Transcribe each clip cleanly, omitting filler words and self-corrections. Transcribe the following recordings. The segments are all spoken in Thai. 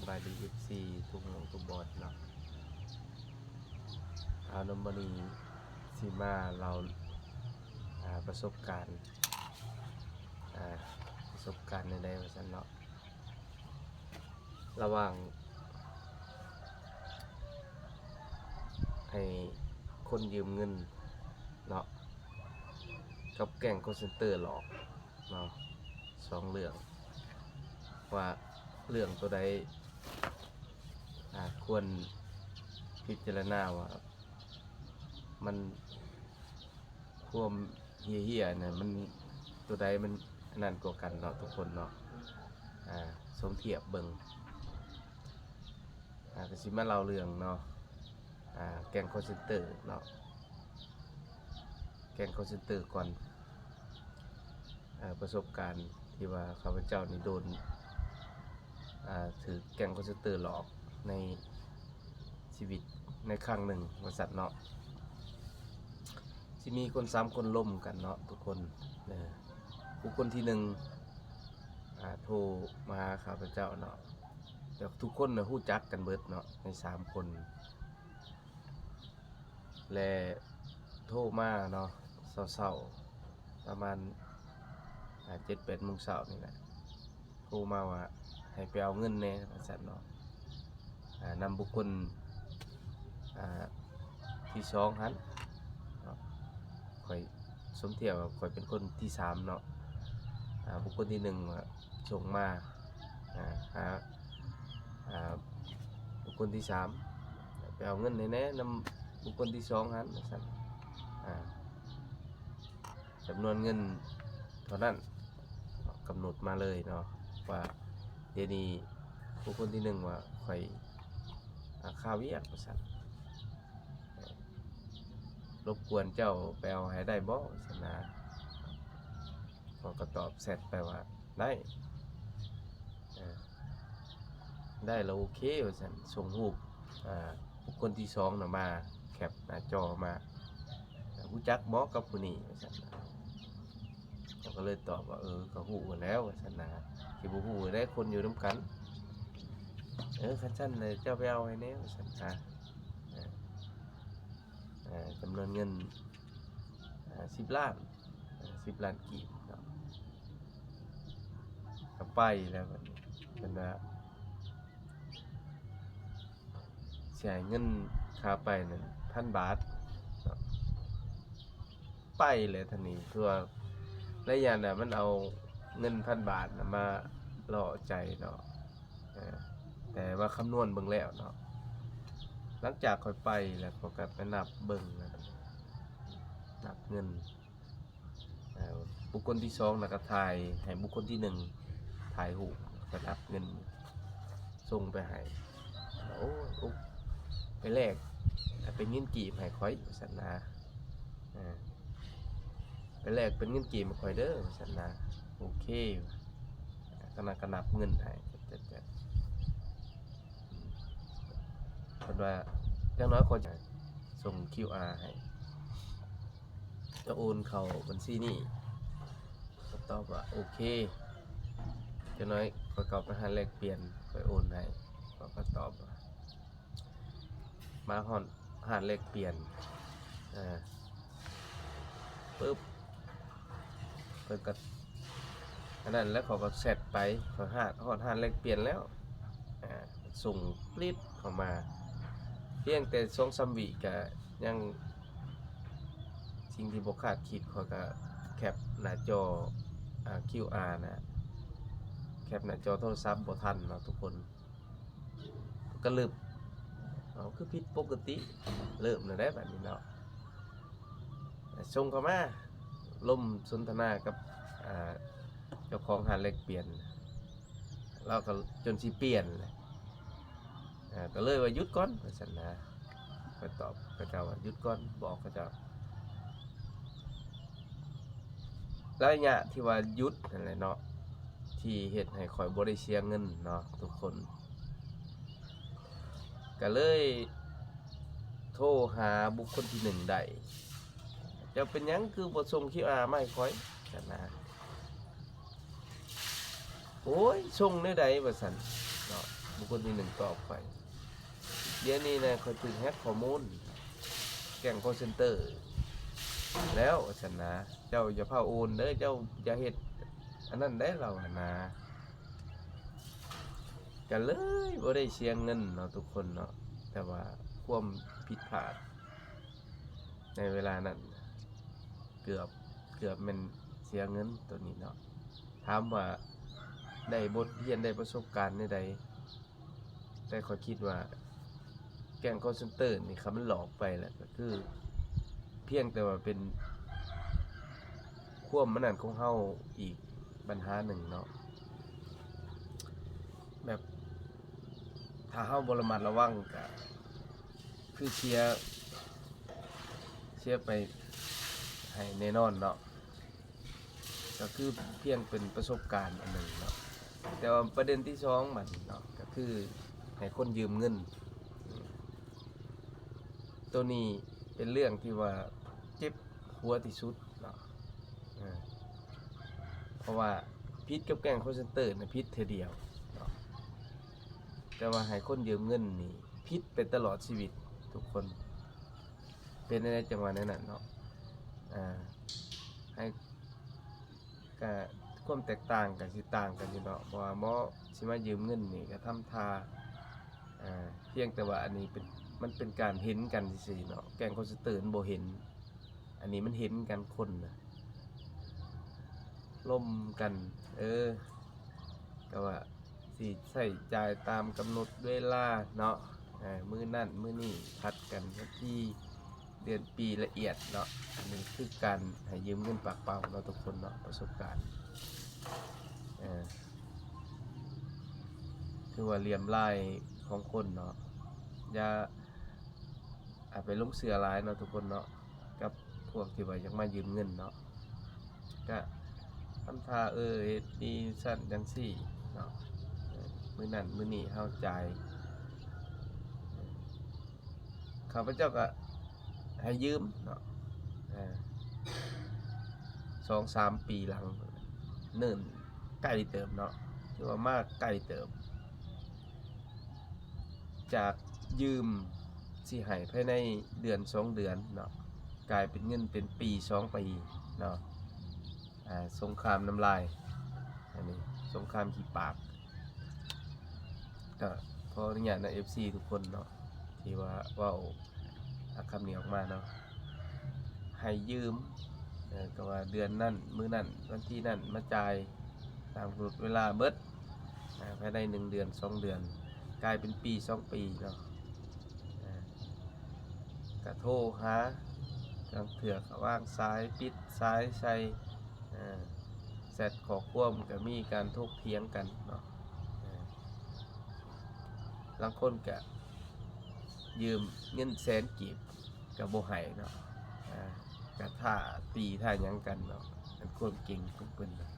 บายดีFC ทุกหมองทุกบอดเนาะเอานมณีสีมาเราประสบการณ์ในว่าซั่นเนาะระหว่างให้คนยืมเงินเนาะกับแก๊งคอลเซ็นเตอร์หลอกเนาะ2เรื่องว่าเรื่องตัวใดควรพิจารณาว่ามันความเหี้ยๆเนี่ยมันตัวใดมันนั่นกว่ากันเนาะทุกคนเนาะสมเทียบเบิ่งก็สิมาเล่าเรื่องเนาะแก๊งคอลเซ็นเตอร์เนาะแก๊งคอลเซ็นเตอร์ก่อนประสบการณ์ที่ว่าข้าพเจ้านี่โดนถือแก๊งคอลเซ็นเตอร์หลอกในชีวิตในครั้งหนึ่งบริษัทเนาะที่มีคน3คนล่มกันเนาะทุกคนบุคคลที่1โทรมาหาข้าพเจ้าเนาะแต่ทุกคนน่ะรู้จักกันเบิดเนาะใน3คนและโทรมาเนาะเช้าๆประมาณ7-8 โมงเช้านี่แหละโทรมาว่าให้ไปเอาเงินแน่บริษัทเนาะนำบุคคลที่2หันข่อยสมเทียบว่าข่อยเป็นคนที่3เนาะบุคคลที่1ส่งมาหาบุคคลที่3ไปเอาเงินแน่ๆนำบุคคลที่2หันว่าซั่นจำนวนเงินเท่านั้นกำหนดมาเลยเนาะว่าเดี๋ยวนี้บุคคลที่1ว่าข่อยค่าเวียกว่าซั่นรบกวนเจ้าไปเอาให้ได้บ่ซั่นนะเขาก็ตอบแชทไปว่าได้แล้วโอเคว่าซั่นส่งรูปบุคคลที่2น่ะมาแคปหน้าจอมารู้จักบ่กับผู้นี้ว่าซั่นเขาก็เลยตอบว่าก็ฮู้กันแล้วว่าซั่นนะสิบ่ฮู้ได้คนอยู่นำกันคันซั่นเลยเจ้าไปเอาให้แน่ว่าซั่นจำนวนเงิน10 ล้าน10 ล้านกีบเนาะก็ไปแล้วบัดนี้เป็นว่าเสียเงินค่าไปนั่น1,000 บาทเนาะไปเลยทันนี้คือว่าระยะน่ะมันเอาเงิน1,000 บาทน่ะมาล่อใจเนาะแต่ว่าคำนวณเบิ่งแล้วเนาะหลังจากค่อยไปแล้วก็ไปนับเบิ่งนับเงินบุคคลที่2น่ะก็ถ่ายให้บุคคลที่1ถ่ายรูปก็นับเงินส่งไปให้โอ้ไปแลกเป็นเงินกีบให้ข่อยว่าซั่นนะไปแลกเป็นเงินกีบมาข่อยเด้อว่าซั่นนะโอเคก็นับเงินให้เพิ่นว่าอย่างน้อยข่อยจะส่ง QR ให้จะโอนเข้าบัญชีนี้ก็ตอบว่าโอเคอย่างน้อยข่อยก็ไปหาแลกเปลี่ยนข่อยโอนให้ก็ตอบว่ามาฮอดหาแลกเปลี่ยนปึ๊บเพิ่นก็อันนั้นแล้วเขาก็แชทไปเขาฮอดหาแลกเปลี่ยนแล้วส่งปลิดเข้ามาเพียงแต่2-3 วิก็ยังสิ่งที่บ่คาดคิดเขาก็แคปหน้าจอQR นะแคปหน้าจอโทรศัพท์บ่ทันเนาะทุกคนก็ลึบคือผิดปกติเริ่มแล้วได้บัดนี้เนาะส่งเข้ามาล่มสนทนากับเจ้าของหาแลกเปลี่ยนเราก็จนสิเปลี่ยนก็เลยว่าหยุดก่อนว่าซั่นนะก็ตอบเขาเจ้าว่าหยุดก่อนบอกเขาเจ้าระยะที่ว่าหยุดนั่นแหละเนาะที่เฮ็ดให้ข่อยบ่ได้เสียเงินเนาะทุกคนก็เลยโทรหาบุคคลที่1ได้เจ้าเป็นหยังคือบ่ส่ง QR มาให้ข่อยซั่นนะโอ้ยส่งได้ใดว่าซั่นเนาะบุคคล คนที่หนึ่งตอบไปเดี๋ยวนี้นะเขาถึงแฮ็กข้อมูลแก๊ง call center แล้วฉันนะเจ้าอย่าพาโอนเด้อเจ้าอย่าเฮ็ดอันนั้นได้เราหั่นนะก็เลยบ่ได้เสียเงินเนาะทุกคนเนาะแต่ว่าความผิดพลาดในเวลานั้นเกือบแม่นเสียเงินตัวนี้เนาะถามว่าได้บทเรียนได้ประสบการณ์ใดๆแต่ข้อยคิดว่าแก๊ง call center นี่คันมันหลอกไปแล้วก็คือเพียงแต่ว่าเป็นความมันนั่นของเฮาอีกปัญหาหนึ่งเนาะแบบถ้าเฮาบ่ระมัดระวังก็คือเสียไปให้แน่นอนเนาะก็คือเพียงเป็นประสบการณ์อันหนึ่งเนาะแต่ว่าประเด็นที่สองมันเนาะก็คือให้คนยืมเงินตัวนี้เป็นเรื่องที่ว่าเจ็บหัวที่สุดเนาะเพราะว่าพิษกับแก๊ง call center น่ะพิษเทื่อเดียวเนาะแต่ว่าให้คนยืมเงินนี่พิษไปตลอดชีวิตทุกคนเป็นในจังหวะนั้นน่ะเนาะให้ก็ความแตกต่างกันสิต่างกันอยู่เนาะเพราะว่าหมอสิมายืมเงินนี่ก็ทำท่าเพียงแต่ว่าอันนี้มันเป็นการเห็นกันซื่อๆเนาะแก๊ง call center มันบ่เห็นอันนี้มันเห็นกันคนน่ะล่มกันก็ว่าสิใช้จ่ายตามกำหนดเวลาเนาะมื้อนั้นมื้อนี้พัดกันวันที่เดือนปีละเอียดเนาะอันนี้คือการให้ยืมเงินปากเปล่าเนาะทุกคนเนาะประสบการณ์คือว่าเหลี่ยมลายของคนเนาะอย่าไปลงเสือหลายเนาะทุกคนเนาะกับพวกที่ว่าอยากมายืมเงินเนาะก็ทำท่าเฮ็ดดีสั่นจังซี่เนาะมื้อนั้นมื้อนี้เฮาจ่ายข้าพเจ้าก็ให้ยืมเนาะ2-3 ปีหลังเนิ่นใกล้เติมเนาะถือว่ามากใกล้เติมจากยืมสิให้ภายในเดือน2 เดือนเนาะกลายเป็นเงินเป็นปี2 ปีเนาะสงครามน้ำลายอันนี้สงครามขี้ปากก็ขออนุญาตนะ FC ทุกคนเนาะที่ว่าเว้าคำนี้ออกมาเนาะให้ยืมก็ว่าเดือนนั้นมื้อนั้นวันที่นั้นมาจ่ายตามกำหนดเวลาเบิดภายใน1 เดือน 2 เดือนกลายเป็นปี2 ปีเนาะก็โทรหาทางเถื่อก็วางสายปิดสายใส่แซดขอความก็มีการถกเถียงกันเนาะบางคนก็ยืมเงินแสนกีบก็บ่ให้เนาะก็ท่าตีท่าหยังกันเนาะเป็นความเก่งของเพิ่นเนาะ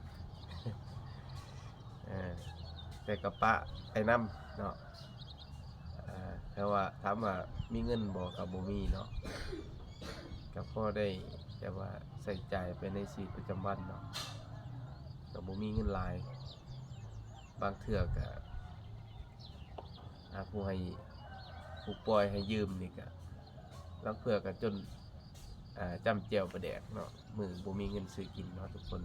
แต่ก็ปะไปนำเนาะแต่ว่าถามว่ามีเงินบ่ก็บ่มีเนาะก็พอได้แต่ว่าใส่ใจายไปในชีวิตประจำวันเนาะก็บ่มีเงินหลายบางเทื่อก็ผู้ปล่อยให้ยืมนี่ก็ลางเทื่อก็จนจำแจ่วปลาแดกเนาะมื้อบ่มีเงินซื้อกินเนาะทุกคน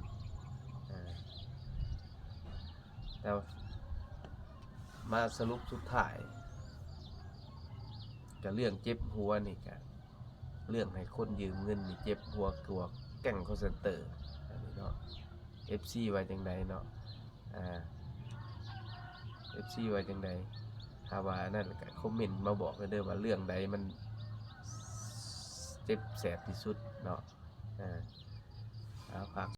แต่มาสรุปสุดท้ายก็เรื่องเจ็บหัวนี่ก็เรื่องให้คนยืมเงินนี่เจ็บหัวกว่าแก๊ง call center อันนี้เนาะ FC ว่าจังไดเนาะFC ว่าจังไดถ้าว่านั่นก็คอมเมนต์มาบอกเด้อว่าเรื่องใดมันเจ็บแสบที่สุดเนาะฝาก